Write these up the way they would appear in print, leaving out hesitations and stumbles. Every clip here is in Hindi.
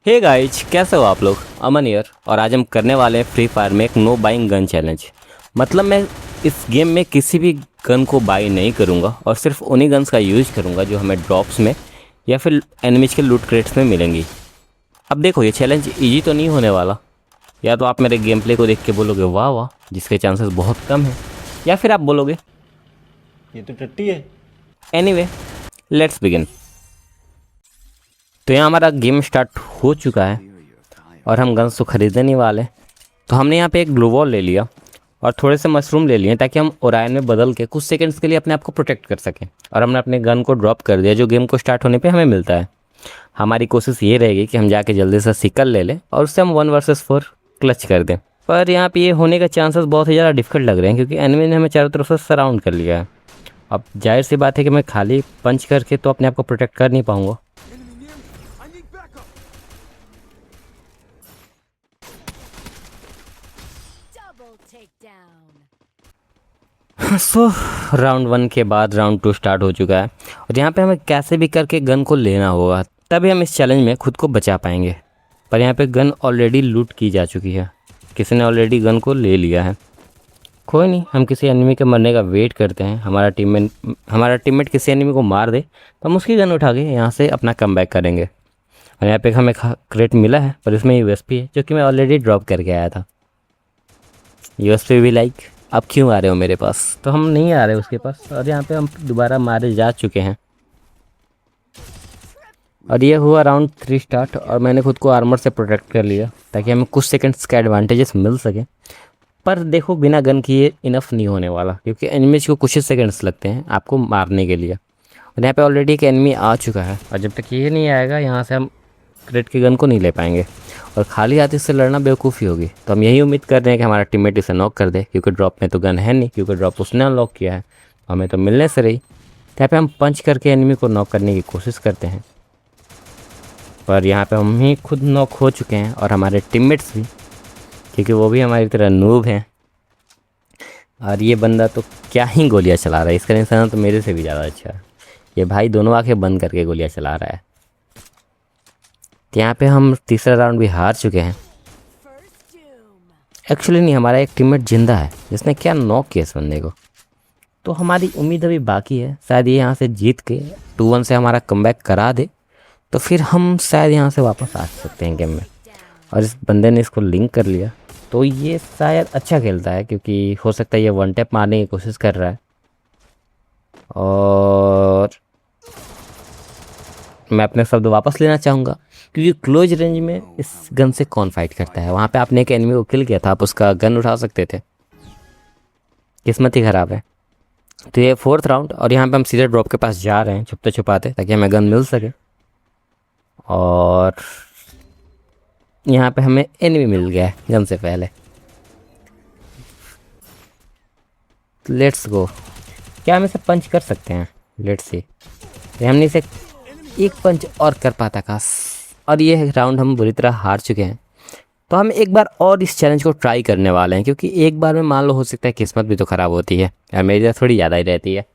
हे गाइज, कैसे हो आप लोग। अमन हियर और आज हम करने वाले हैं फ्री फायर में एक नो बाइंग गन चैलेंज। मतलब मैं इस गेम में किसी भी गन को बाई नहीं करूँगा और सिर्फ उन्हीं गन्स का यूज़ करूँगा जो हमें ड्रॉप्स में या फिर एनिमीज के लूट क्रेट्स में मिलेंगी। अब देखो, ये चैलेंज इजी तो नहीं होने वाला। या तो आप मेरे गेम प्ले को देख के बोलोगे वाह वाह, जिसके चांसेस बहुत कम हैं, या फिर आप बोलोगे ये तो टट्टी है। Anyway, let's begin. तो यहाँ हमारा गेम स्टार्ट हो चुका है और हम गन्स तो खरीदने नहीं वाले। तो हमने यहाँ पे एक ग्लू वॉल ले लिया और थोड़े से मशरूम ले लिए ताकि हम ओरायन में बदल के कुछ सेकंड्स के लिए अपने आप को प्रोटेक्ट कर सकें। और हमने अपने गन को ड्रॉप कर दिया जो गेम को स्टार्ट होने पे हमें मिलता है। हमारी कोशिश ये रहेगी कि हम जाके जल्दी से सिकल ले लें और उससे हम 1 वर्सेस 4 क्लच कर दें। पर यहाँ पे ये होने का चांसेस बहुत ही ज़्यादा डिफिकल्ट लग रहे हैं क्योंकि एनिमी ने हमें चारों तरफ से सराउंड कर लिया है। अब जाहिर सी बात है कि मैं खाली पंच करके तो अपने आप को प्रोटेक्ट कर नहीं पाऊँगा। सो राउंड 1 के बाद राउंड 2 स्टार्ट हो चुका है और यहाँ पे हमें कैसे भी करके गन को लेना होगा, तभी हम इस चैलेंज में खुद को बचा पाएंगे। पर यहाँ पे गन ऑलरेडी लूट की जा चुकी है, किसी ने ऑलरेडी गन को ले लिया है। कोई नहीं, हम किसी एनिमी के मरने का वेट करते हैं। हमारा टीममेट किसी एनिमी को मार दे तो हम उसकी गन उठा के यहाँ से अपना कमबैक करेंगे। और यहाँ पे हमें क्रेट मिला है पर इसमें यूएसपी है जो कि मैं ऑलरेडी ड्रॉप करके आया था। यूएसपी भी लाइक, अब क्यों आ रहे हो मेरे पास? तो हम नहीं आ रहे उसके पास और यहाँ पे हम दोबारा मारे जा चुके हैं। और ये हुआ राउंड 3 स्टार्ट और मैंने खुद को आर्मर से प्रोटेक्ट कर लिया ताकि हमें कुछ सेकंड्स के एडवांटेजेस मिल सके। पर देखो, बिना गन की ये इनफ नहीं होने वाला क्योंकि एनिमीज को कुछ ही सेकंड्स लगते हैं आपको मारने के लिए। और यहाँ पे ऑलरेडी एक एनिमी आ चुका है और जब तक ये नहीं आएगा यहाँ से हम क्रेट की गन को नहीं ले पाएंगे और खाली हाथ इससे लड़ना बेवकूफ़ी होगी। तो हम यही उम्मीद कर रहे हैं कि हमारा टीममेट इसे नॉक कर दे क्योंकि ड्रॉप में तो गन है नहीं, क्योंकि ड्रॉप उसने अनलॉक किया है, हमें तो मिलने से रही। तो यहाँ पे हम पंच करके एनिमी को नॉक करने की कोशिश करते हैं पर यहाँ पे हम ही खुद नॉक हो चुके हैं और हमारे टीममेट्स भी, क्योंकि वो भी हमारी तरह नूब हैं। और ये बंदा तो क्या ही गोलियाँ चला रहा है, इसका निशाना तो मेरे से भी ज़्यादा अच्छा है। ये भाई दोनों आंखें बंद करके गोलियाँ चला रहा है। तो यहाँ पे हम तीसरा राउंड भी हार चुके हैं। एक्चुअली नहीं, हमारा एक टीममेट जिंदा है जिसने क्या नॉक किया इस बंदे को। तो हमारी उम्मीद अभी बाकी है, शायद ये यहाँ से जीत के 2-1 से हमारा कमबैक करा दे तो फिर हम शायद यहाँ से वापस आ सकते हैं गेम में। और इस बंदे ने इसको लिंक कर लिया तो ये शायद अच्छा खेलता है क्योंकि हो सकता है ये 1 टैप मारने की कोशिश कर रहा है। और मैं अपने शब्द वापस लेना चाहूँगा क्योंकि क्लोज रेंज में इस गन से कौन फाइट करता है। वहाँ पे आपने एक एनिमी को किल किया था, आप उसका गन उठा सकते थे, किस्मत ही ख़राब है। तो ये 4th राउंड और यहाँ पे हम सीधे ड्रॉप के पास जा रहे हैं छुपते छुपाते ताकि हमें गन मिल सके। और यहाँ पे हमें एनिमी मिल गया है गन से पहले। लेट्स गो, क्या हम इसे पंच कर सकते हैं? Let's see. हमने इसे एक पंच और कर पाता काश। और ये राउंड हम बुरी तरह हार चुके हैं। तो हम एक बार और इस चैलेंज को ट्राई करने वाले हैं क्योंकि एक बार में मान लो हो सकता है किस्मत भी तो ख़राब होती है और मेरी तरह थोड़ी ज़्यादा ही रहती है।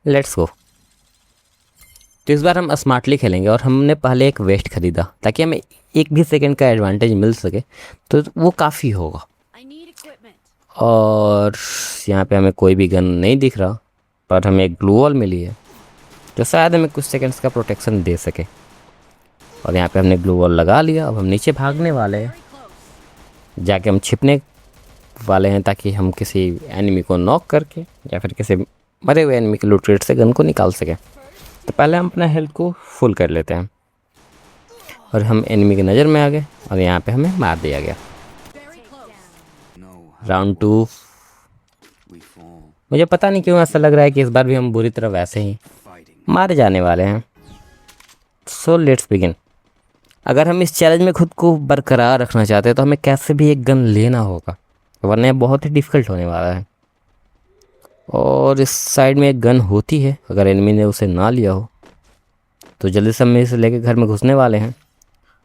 Let's go. तो इस बार हम स्मार्टली खेलेंगे और हमने पहले एक वेस्ट खरीदा ताकि हमें एक भी सेकंड का एडवांटेज मिल सके, तो वो काफ़ी होगा। और यहाँ पे हमें कोई भी गन नहीं दिख रहा पर हमें एक ग्लू वॉल मिली है जो शायद हमें कुछ सेकंड्स का प्रोटेक्शन दे सके। और यहाँ पे हमने ग्लू वॉल लगा लिया। अब हम नीचे भागने वाले हैं, जाके हम छिपने वाले हैं ताकि हम किसी एनिमी को नॉक करके या फिर किसी मरे हुए एनिमी के लूट क्रेट से गन को निकाल सकें। तो पहले हम अपना हेल्थ को फुल कर लेते हैं और हम एनिमी की नज़र में आ गए और यहाँ पे हमें मार दिया गया। राउंड 2। मुझे पता नहीं क्यों ऐसा लग रहा है कि इस बार भी हम बुरी तरह वैसे ही मारे जाने वाले हैं। So let's begin. अगर हम इस चैलेंज में खुद को बरकरार रखना चाहते हैं तो हमें कैसे भी एक गन लेना होगा वरना ये बहुत ही डिफ़िकल्ट होने वाला है। और इस साइड में एक गन होती है, अगर एनिमी ने उसे ना लिया हो तो जल्दी से हम इसे लेके घर में घुसने वाले हैं।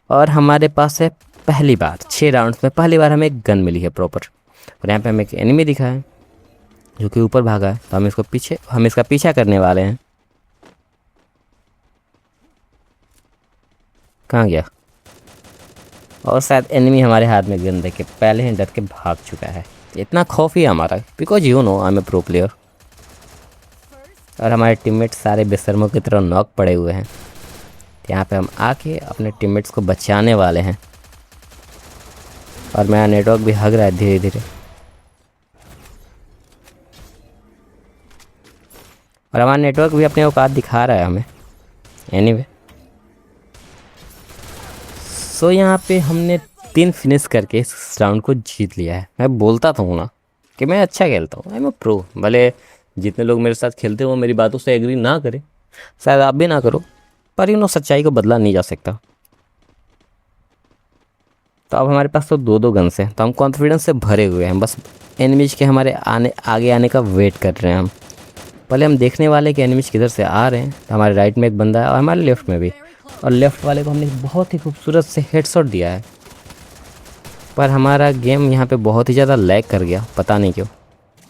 और हमारे पास है पहली बार 6 राउंड्स में पहली बार हमें एक गन मिली है प्रॉपर। और यहाँ पे हमें एक एनिमी दिखा है जो कि ऊपर भागा है तो हम इसका पीछा करने वाले हैं। कहाँ गया? और शायद एनिमी हमारे हाथ में गन देख के पहले ही डर के भाग चुका है। इतना खौफ ही है हमारा, because you know I am a pro player. और हमारे टीममेट सारे बेशर्मों की तरह नॉक पड़े हुए हैं। यहाँ पे हम आके अपने टीममेट्स को बचाने वाले हैं। और मेरा नेटवर्क भी हग रहा है धीरे धीरे। और हमारा नेटवर्क भी अपने औकात दिखा रहा है हमें। एनीवे सो यहाँ पे हमने 3 फिनिश करके इस राउंड को जीत लिया है। मैं बोलता था ना कि मैं अच्छा खेलता हूँ, आई एम अ प्रो। भले जितने लोग मेरे साथ खेलते हो वो मेरी बातों से एग्री ना करें, शायद आप भी ना करो, पर यू नो सच्चाई को बदला नहीं जा सकता। तो अब हमारे पास तो 2-2 गन्स हैं, तो हम कॉन्फिडेंस से भरे हुए हैं। बस एनिमीज के हमारे आगे आने का वेट कर रहे हैं हम। पहले हम देखने वाले कि एनिमीज किधर से आ रहे हैं। तो हमारे राइट में एक बंदा है और हमारे लेफ्ट में भी। और लेफ्ट वाले को हमने बहुत ही खूबसूरत से हेडशॉट दिया है, पर हमारा गेम यहाँ पे बहुत ही ज़्यादा लैग कर गया, पता नहीं क्यों।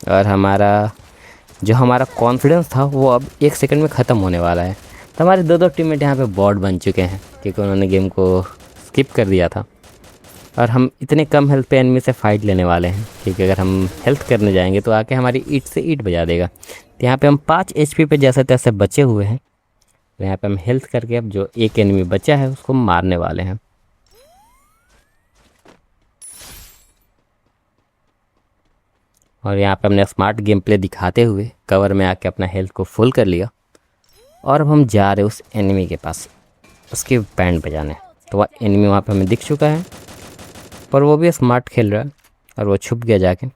और हमारा कॉन्फिडेंस था वो अब 1 सेकंड में ख़त्म होने वाला है। तो हमारे 2-2 टीममेट यहाँ पे बॉट बन चुके हैं क्योंकि उन्होंने गेम को स्किप कर दिया था। और हम इतने कम हेल्थ पे एनिमी से फाइट लेने वाले हैं क्योंकि अगर हम हेल्थ करने जाएंगे तो आके हमारी ईंट से ईंट बजा देगा। तो यहाँ पे हम 5 HP पे जैसे तैसे बचे हुए हैं। तो यहाँ पे हम हेल्थ करके अब जो एक एनिमी बचा है उसको मारने वाले हैं। और यहाँ पे हमने स्मार्ट गेम प्ले दिखाते हुए कवर में आके अपना हेल्थ को फुल कर लिया। और अब हम जा रहे हैं उस एनिमी के पास उसके बैंड बजाने। तो वह एनिमी वहाँ पे हमें दिख चुका है, पर वो भी स्मार्ट खेल रहा है और वो छुप गया जाके।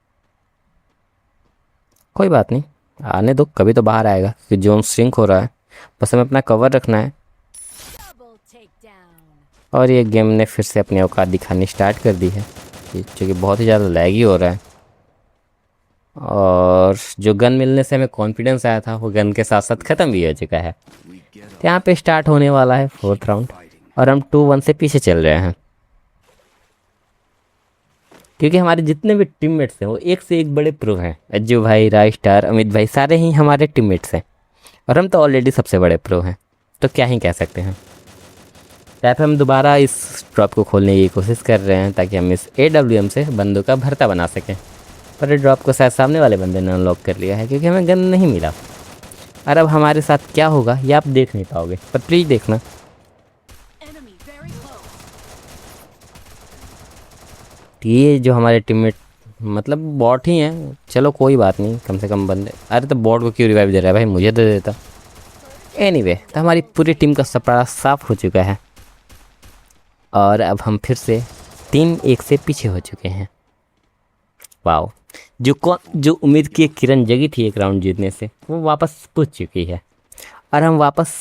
कोई बात नहीं, आने दो, कभी तो बाहर आएगा कि जोन श्रिंक हो रहा है। बस हमें अपना कवर रखना है। और ये गेम ने फिर से अपनी औकात दिखानी स्टार्ट कर दी है, जो कि बहुत ही ज़्यादा लैगी हो रहा है। और जो गन मिलने से हमें कॉन्फिडेंस आया था वो गन के साथ साथ ख़त्म भी हो चुका है। तो यहाँ पे स्टार्ट होने वाला है 4th राउंड और हम 2-1 से पीछे चल रहे हैं क्योंकि हमारे जितने भी टीममेट्स हैं वो एक से एक बड़े प्रो हैं। अज्जू भाई, राज स्टार, अमित भाई, सारे ही हमारे टीममेट्स हैं और हम तो ऑलरेडी सबसे बड़े प्रो हैं, तो क्या ही कह सकते हैं। यहाँ पे हम दोबारा इस ड्रॉप को खोलने की कोशिश कर रहे हैं ताकि हम इस AWM से बंदों का भरता बना सकें। पर ड्रॉप को शायद सामने वाले बंदे ने अनलॉक कर लिया है क्योंकि हमें गन नहीं मिला। और अब हमारे साथ क्या होगा ये आप देख नहीं पाओगे, पर प्लीज़ देखना। ये जो हमारे टीममेट मतलब बॉट ही हैं, चलो कोई बात नहीं, कम से कम बंदे। अरे तो बॉट को क्यों रिवाइव दे रहा है भाई, मुझे दे देता। एनीवे तो हमारी पूरी टीम का सपड़ा साफ हो चुका है और अब हम फिर से 3-1 से पीछे हो चुके हैं। वाओ, जो उम्मीद की एक किरण जगी थी एक राउंड जीतने से, वो वापस पूछ चुकी है और हम वापस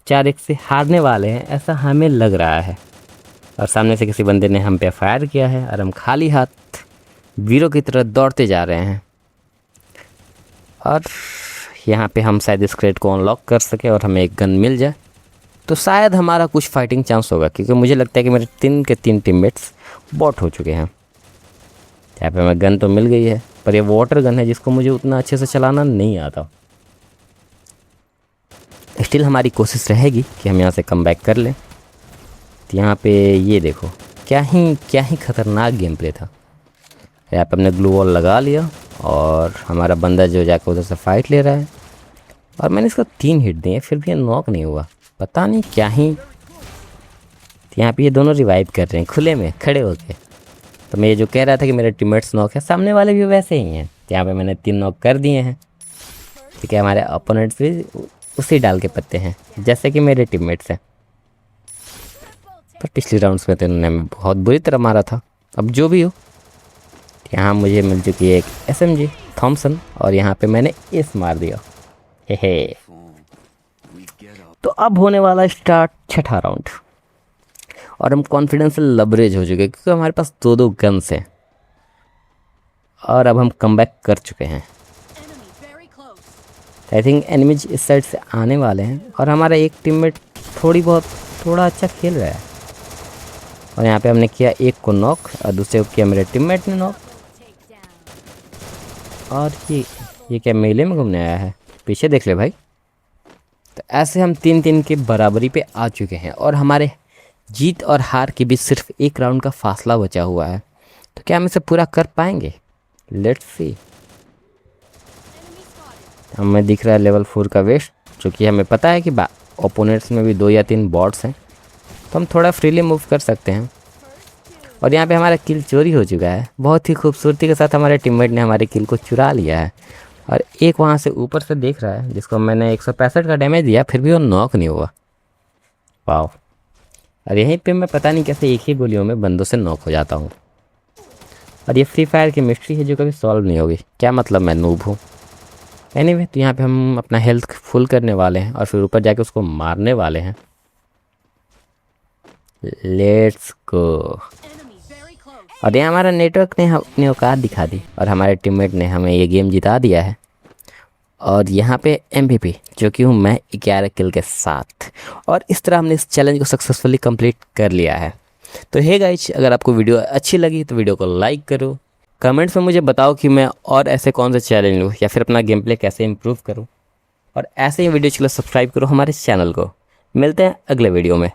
4-1 से हारने वाले हैं ऐसा हमें लग रहा है। और सामने से किसी बंदे ने हम पे फायर किया है और हम खाली हाथ वीरों की तरह दौड़ते जा रहे हैं। और यहाँ पे हम शायद इस क्रेट को अनलॉक कर सके और हमें एक गन मिल जाए तो शायद हमारा कुछ फाइटिंग चांस होगा, क्योंकि मुझे लगता है कि मेरे 3 के 3 टीममेट्स बॉट हो चुके हैं। यहाँ पे हमें गन तो मिल गई है, पर ये वाटर गन है जिसको मुझे उतना अच्छे से चलाना नहीं आता। स्टिल हमारी कोशिश रहेगी कि हम यहाँ से कम बैक कर लें। तो यहाँ पे ये देखो क्या ही ख़तरनाक गेम प्ले था। यहाँ पे हमने ग्लू वॉल लगा लिया और हमारा बंदा जो जाकर उधर से फाइट ले रहा है और मैंने इसको 3 हिट दिए फिर भी ये नॉक नहीं हुआ, पता नहीं क्या ही। तो यहाँ पे ये दोनों रिवाइव कर रहे हैं खुले में खड़े होके। तो मैं ये जो कह रहा था कि मेरे टीममेट्स नॉक है, सामने वाले भी वैसे ही हैं। तो यहाँ पे मैंने 3 नॉक कर दिए हैं। ठीक है, हमारे अपोनेंट्स भी उसी डाल के पत्ते हैं जैसे कि मेरे टीममेट्स हैं। पर पिछले राउंड्स में तो इन्होंने हमें बहुत बुरी तरह मारा था। अब जो भी हो, यहाँ मुझे मिल चुकी है एक SMG थॉमसन और यहाँ पे मैंने एस मार दिया। हे तो अब होने वाला स्टार्ट 6ठा राउंड और हम कॉन्फिडेंस से लबरेज हो चुके हैं क्योंकि हमारे पास 2-2 गन्स हैं और अब हम कमबैक कर चुके हैं। आई थिंक एनिमीज इस साइड से आने वाले हैं और हमारा एक टीममेट थोड़ा अच्छा खेल रहा है। और यहाँ पे हमने किया एक को नॉक और दूसरे को किया मेरे टीममेट ने नॉक। और ये क्या मेले में घूमने आया है, पीछे देख ले भाई। तो ऐसे हम 3-3 की बराबरी पे आ चुके हैं और हमारे जीत और हार के बीच सिर्फ एक राउंड का फासला बचा हुआ है, तो क्या हम इसे पूरा कर पाएंगे? Let's see. हमें दिख रहा है लेवल 4 का वेस्ट, जो कि हमें पता है कि ओपोनेंट्स में भी 2 या 3 बॉट्स हैं, तो हम थोड़ा फ्रीली मूव कर सकते हैं। और यहाँ पे हमारा किल चोरी हो चुका है। बहुत ही खूबसूरती के साथ हमारे टीममेट ने हमारे किल को चुरा लिया है। और एक वहाँ से ऊपर से देख रहा है, जिसको मैंने 165 का डैमेज दिया, फिर भी वो नॉक नहीं हुआ। वाह। और यहीं पे मैं पता नहीं कैसे एक ही गोलियों में बंदों से नॉक हो जाता हूँ। और ये फ्री फायर की मिस्ट्री है जो कभी सॉल्व नहीं होगी। क्या मतलब मैं नूब हूँ? एनीवे, तो यहाँ पे हम अपना हेल्थ फुल करने वाले हैं और फिर ऊपर जाके उसको मारने वाले हैं। Let's go. और ये हमारा नेटवर्क ने अपनी औकात दिखा दी और हमारे टीममेट ने हमें ये गेम जिता दिया है। और यहाँ पे MVP जो कि हूँ मैं 11 किल के साथ। और इस तरह हमने इस चैलेंज को सक्सेसफुली कंप्लीट कर लिया है। तो हे गाइस, अगर आपको वीडियो अच्छी लगी तो वीडियो को लाइक करो। कमेंट्स में मुझे बताओ कि मैं और ऐसे कौन से चैलेंज लूँ या फिर अपना गेम प्ले कैसे इम्प्रूव करूँ। और ऐसे ही वीडियो के लिए सब्सक्राइब करो हमारे चैनल को। मिलते हैं अगले वीडियो में।